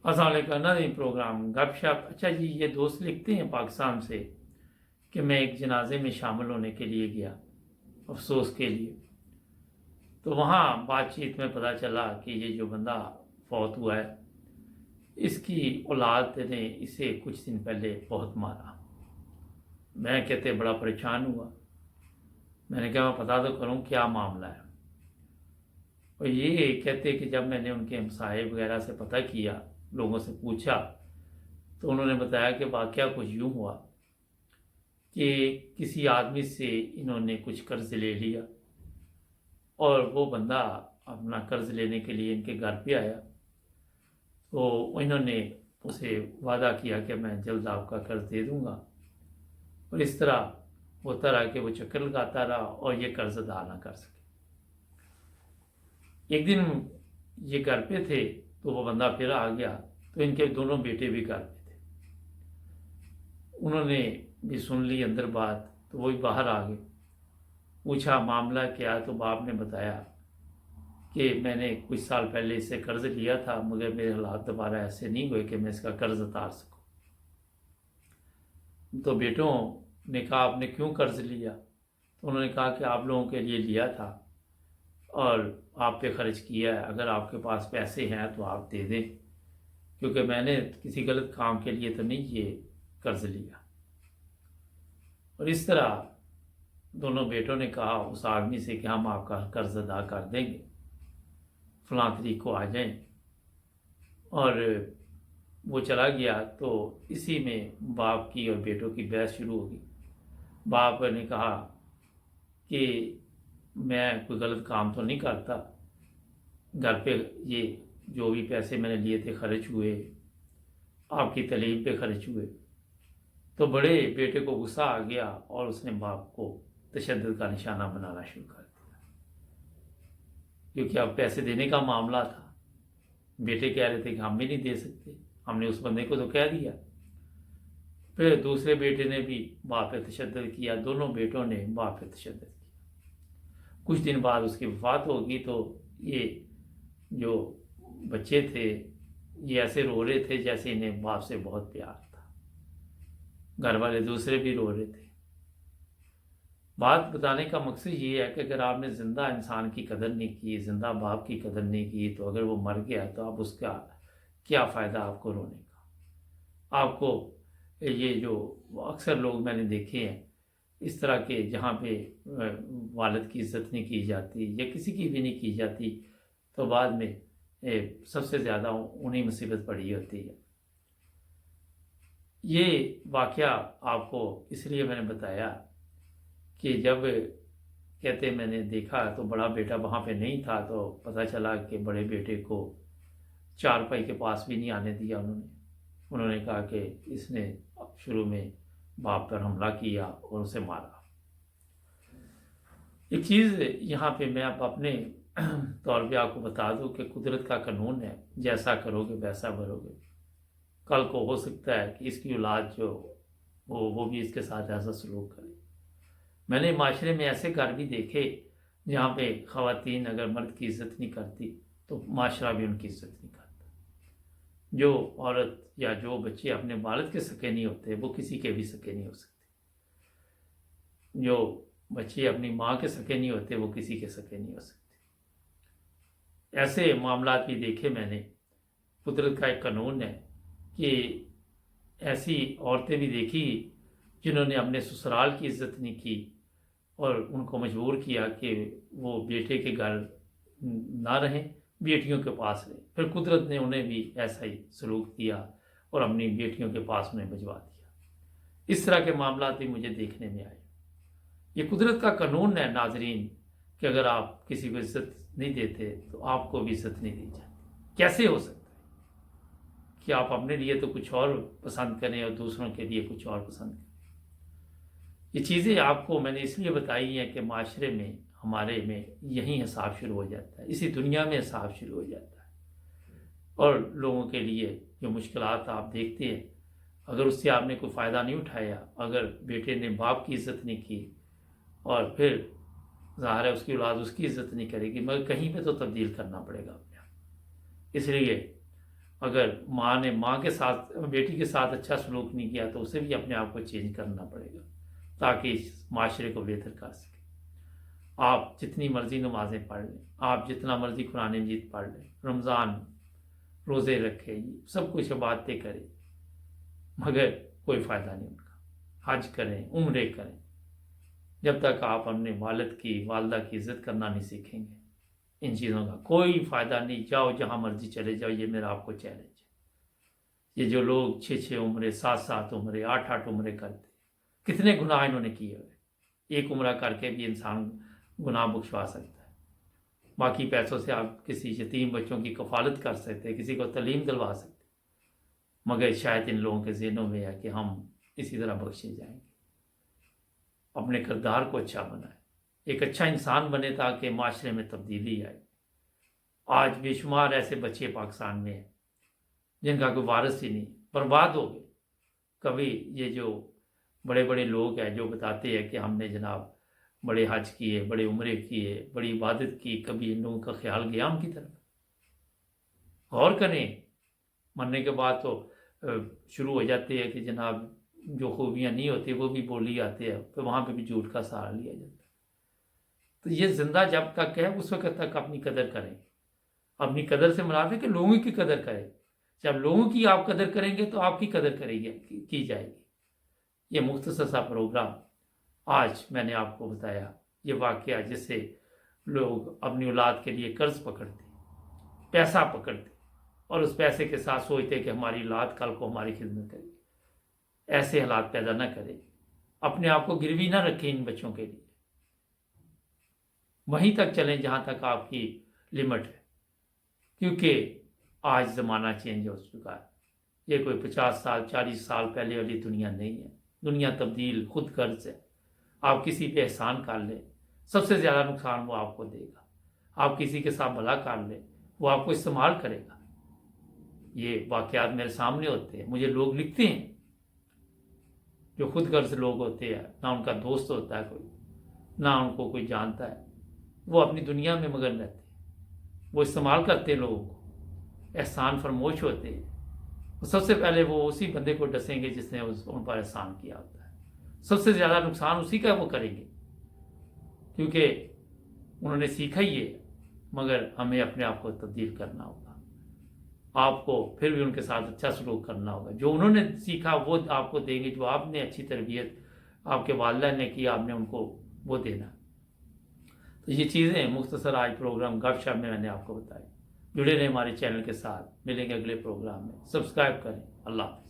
अस्सलाम वालेकुम नाज़रीन, प्रोग्राम गपशप। अच्छा जी, ये दोस्त लिखते हैं पाकिस्तान से कि मैं एक जनाजे में शामिल होने के लिए गया, अफसोस के लिए। तो वहाँ बातचीत में पता चला कि ये जो बंदा फौत हुआ है, इसकी औलाद ने इसे कुछ दिन पहले बहुत मारा। मैं कहते बड़ा परेशान हुआ। मैंने कहा मैं पता तो करूँ क्या मामला है। और ये कहते कि जब मैंने उनके हमसाये वगैरह से पता किया, लोगों से पूछा, तो उन्होंने बताया कि वाक़या कुछ यूँ हुआ कि किसी आदमी से इन्होंने कुछ कर्ज ले लिया और वो बंदा अपना कर्ज लेने के लिए इनके घर पे आया। तो इन्होंने उसे वादा किया कि मैं जल्द आपका कर्ज दे दूंगा, और इस तरह होता रहा कि वो चक्कर लगाता रहा और ये कर्ज अदा ना कर सके। एक दिन ये घर पे थे तो वो बंदा फिर आ गया, तो इनके दोनों बेटे भी घर पे थे। उन्होंने भी सुन ली अंदर बात, तो वो भी बाहर आ गए। पूछा मामला क्या, तो बाप ने बताया कि मैंने कुछ साल पहले इससे कर्ज लिया था, मगर मेरे हालात दोबारा ऐसे नहीं हुए कि मैं इसका कर्ज उतार सकूं। तो बेटों ने कहा आपने क्यों कर्ज लिया? तो उन्होंने कहा कि आप लोगों के लिए लिया था और आप पे खर्च किया है, अगर आपके पास पैसे हैं तो आप दे दें, क्योंकि मैंने किसी गलत काम के लिए तो नहीं ये कर्ज लिया। और इस तरह दोनों बेटों ने कहा उस आदमी से कि हम आपका कर्ज अदा कर देंगे, फलां तारीख को आ जाएं। और वो चला गया। तो इसी में बाप की और बेटों की बहस शुरू हो गई। बाप ने कहा कि मैं कोई गलत काम तो नहीं करता, घर पे ये जो भी पैसे मैंने लिए थे खर्च हुए, आपकी तालीम पे खर्च हुए। तो बड़े बेटे को गुस्सा आ गया और उसने बाप को तशद्दुद का निशाना बनाना शुरू कर दिया, क्योंकि अब पैसे देने का मामला था। बेटे कह रहे थे कि हम भी नहीं दे सकते, हमने उस बंदे को तो कह दिया। फिर दूसरे बेटे ने भी बाप पे तशद्दुद किया, दोनों बेटों ने बाप पे तशद्दुद किया। कुछ दिन बाद उसकी वफात होगी। तो ये जो बच्चे थे ये ऐसे रो रहे थे जैसे इन्हें बाप से बहुत प्यार था। घर वाले दूसरे भी रो रहे थे। बात बताने का मकसद ये है कि अगर आपने ज़िंदा इंसान की कदर नहीं की, ज़िंदा बाप की कदर नहीं की, तो अगर वो मर गया तो अब उसका क्या फ़ायदा आपको रोने का। आपको ये जो अक्सर लोग मैंने देखे हैं इस तरह के, जहाँ पे वालिद की इज़्ज़त नहीं की जाती या किसी की भी नहीं की जाती, तो बाद में सबसे ज़्यादा उन्हीं मुसीबत पड़ी होती है। ये वाक़या आपको इसलिए मैंने बताया कि जब कहते मैंने देखा तो बड़ा बेटा वहाँ पे नहीं था, तो पता चला कि बड़े बेटे को चारपाई के पास भी नहीं आने दिया उन्होंने कहा कि इसने शुरू में बाप पर हमला किया और उसे मारा। एक चीज़ यहाँ पे मैं आप अपने तौर पे आपको बता दूं कि कुदरत का कानून है, जैसा करोगे वैसा भरोगे। कल को हो सकता है कि इसकी औलाद जो वो भी इसके साथ ऐसा सलूक करे। मैंने माशरे में ऐसे घर भी देखे जहाँ पे ख़वातीन अगर मर्द की इज़्ज़त नहीं करती तो माशरा भी उनकी इज़्ज़त नहीं करता। जो औरत या जो बच्चे अपने वालिद के सके नहीं होते वो किसी के भी सके नहीं हो सकते। जो बच्चे अपनी माँ के सके नहीं होते वो किसी के सके नहीं हो सकते। ऐसे मामला भी देखे मैंने। कुदरत का एक कानून है कि ऐसी औरतें भी देखी जिन्होंने अपने ससुराल की इज़्ज़त नहीं की और उनको मजबूर किया कि वो बेटे के घर ना रहें, बेटियों के पास रहें। फिर कुदरत ने उन्हें भी ऐसा ही सलूक दिया और अपनी बेटियों के पास उन्हें भिजवा दिया। इस तरह के मामला भी मुझे देखने में आए। ये कुदरत का कानून है नाजरीन, कि अगर आप किसी को इज्जत नहीं देते तो आपको भी इज्जत नहीं दी जाती। कैसे हो सकता है कि आप अपने लिए तो कुछ और पसंद करें और दूसरों के लिए कुछ और पसंद करें। ये चीज़ें आपको मैंने इसलिए बताई हैं कि माशरे में हमारे में यही हिसाब शुरू हो जाता है, इसी दुनिया में हिसाब शुरू हो जाता है। और लोगों के लिए जो मुश्किलात आप देखते हैं, अगर उससे आपने कोई फ़ायदा नहीं उठाया, अगर बेटे ने बाप की इज़्ज़त नहीं की और फिर ज़ाहिर है उसकी औलाद उसकी इज़्ज़त नहीं करेगी, मगर कहीं पे तो तब्दील करना पड़ेगा अपने आप। इसलिए اگر ماں نے ماں کے ساتھ بیٹی کے ساتھ اچھا سلوک نہیں کیا تو اسے بھی اپنے آپ کو چینج کرنا پڑے گا تاکہ اس معاشرے کو بہتر کر سکے۔ آپ جتنی مرضی نمازیں پڑھ لیں، آپ جتنا مرضی قرآن مجید پڑھ لیں، رمضان روزے رکھیں، سب کچھ باتیں کریں، مگر کوئی فائدہ نہیں ان کا۔ حج کریں، عمرے کریں، جب تک آپ اپنے والد کی والدہ کی عزت کرنا نہیں سیکھیں گے ان چیزوں کا کوئی فائدہ نہیں۔ جاؤ جہاں مرضی چلے جاؤ، یہ میرا آپ کو چیلنج ہے۔ یہ جو لوگ 6 عمرے 7 عمرے 8 عمرے کرتے، کتنے گناہ انہوں نے کیے ہوئے۔ ایک عمرہ کر کے بھی انسان گناہ بخشوا سکتا ہے، باقی پیسوں سے آپ کسی یتیم بچوں کی کفالت کر سکتے، کسی کو تعلیم دلوا سکتے، مگر شاید ان لوگوں کے ذہنوں میں ہے کہ ہم اسی طرح بخشے جائیں گے۔ اپنے کردار کو اچھا بنائیں، ایک اچھا انسان بنے تاکہ معاشرے میں تبدیلی آئے۔ آج بے شمار ایسے بچے پاکستان میں ہیں جن کا کوئی وارث ہی نہیں، برباد ہو گئے۔ کبھی یہ جو بڑے بڑے لوگ ہیں جو بتاتے ہیں کہ ہم نے جناب بڑے حج کیے، بڑے عمرے کیے، بڑی عبادت کی، کبھی ان لوگوں کا خیال گیا ان کی طرف؟ غور کریں۔ مرنے کے بعد تو شروع ہو جاتے ہیں کہ جناب جو خوبیاں نہیں ہوتی وہ بھی بولی آتے ہیں، پھر وہاں پہ بھی جھوٹ کا سہارا لیا جاتا ہے۔ تو یہ زندہ جب تک ہے اس وقت تک اپنی قدر کریں۔ اپنی قدر سے مراد ہے کہ لوگوں کی قدر کریں۔ جب لوگوں کی آپ قدر کریں گے تو آپ کی قدر کی جائے گی۔ یہ مختصر سا پروگرام آج میں نے آپ کو بتایا، یہ واقعہ جس سے لوگ اپنی اولاد کے لیے قرض پکڑتے، پیسہ پکڑتے اور اس پیسے کے ساتھ سوچتے کہ ہماری اولاد کل کو ہماری خدمت کرے گی۔ ایسے حالات پیدا نہ کریں، اپنے آپ کو گروی نہ رکھیں ان بچوں کے لیے۔ وہیں تک چلیں جہاں تک آپ کی لمٹ ہے، کیونکہ آج زمانہ چینج ہو چکا ہے۔ یہ کوئی 50 سال 40 سال پہلے والی دنیا نہیں ہے۔ دنیا تبدیل، خود غرض ہے۔ آپ کسی پہ احسان کر لیں، سب سے زیادہ نقصان وہ آپ کو دے گا۔ آپ کسی کے ساتھ بھلا کر لیں، وہ آپ کو استعمال کرے گا۔ یہ واقعات میرے سامنے ہوتے ہیں، مجھے لوگ لکھتے ہیں جو خود غرض لوگ ہوتے ہیں، نہ ان کا دوست ہوتا ہے کوئی، نہ ان کو کوئی جانتا ہے، وہ اپنی دنیا میں مگن رہتے ہیں، وہ استعمال کرتے ہیں لوگوں کو، احسان فرموش ہوتے ہیں۔ سب سے پہلے وہ اسی بندے کو ڈسیں گے جس نے ان پر احسان کیا ہوتا ہے۔ سب سے زیادہ نقصان اسی کا وہ کریں گے، کیونکہ انہوں نے سیکھا ہی ہے، مگر ہمیں اپنے آپ کو تبدیل کرنا ہوگا۔ آپ کو پھر بھی ان کے ساتھ اچھا سلوک کرنا ہوگا۔ جو انہوں نے سیکھا وہ آپ کو دیں گے، جو آپ نے اچھی تربیت آپ کے والدہ نے کی آپ نے ان کو وہ دینا۔ تو یہ چیزیں مختصر آج پروگرام گپ شپ میں نے آپ کو بتائی۔ جڑے رہیں ہمارے چینل کے ساتھ، ملیں گے اگلے پروگرام میں۔ سبسکرائب کریں۔ اللہ حافظ۔